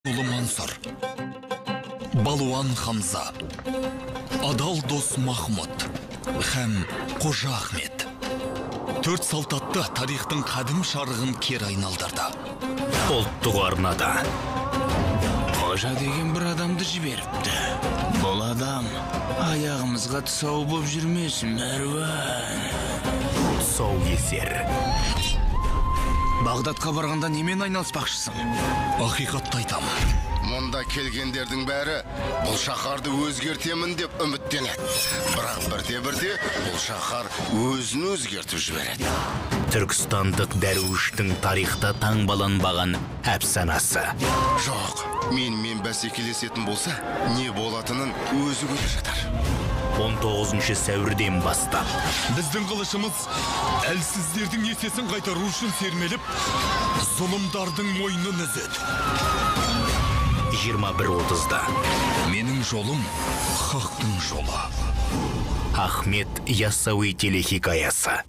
Ұлы Мансұр, Балуан Хамза, Адал дос Махмұд һәм Қожа Ахмет. Төрт салтатты тарихтың қадым шарығын кер айналдырды. Ұлттық арнада Қожа деген бір адамды жіберіпті. Бұл адам аяғымызға тұсау боп жүрмесін, Мәруан. Тұсаукесер. Бағдатқа барғанда немен айналыспақшысың? Ақиқатты айтам. Мұнда келгендердің бәрі бұл шаһарды өзгертемін деп үміттенеді. Бірақ бірте-бірте бұл шаһар өзін өзгертіп жібереді. Түркістандық дәруіштің тарихта таңбаланбаған әпсанасы. Жоқ, мен бәсекелесетін болса, не болатынын өзі көріп жатар. 19 сәуірден бастап Біздің қылышымыз әлсіздердің есесін қайтару үшін сермеліп, зұлымдардың мойнын үзеді. 21:30-да Менің жолым хақтың жолы. Ахмет Яссауи телехикаясы.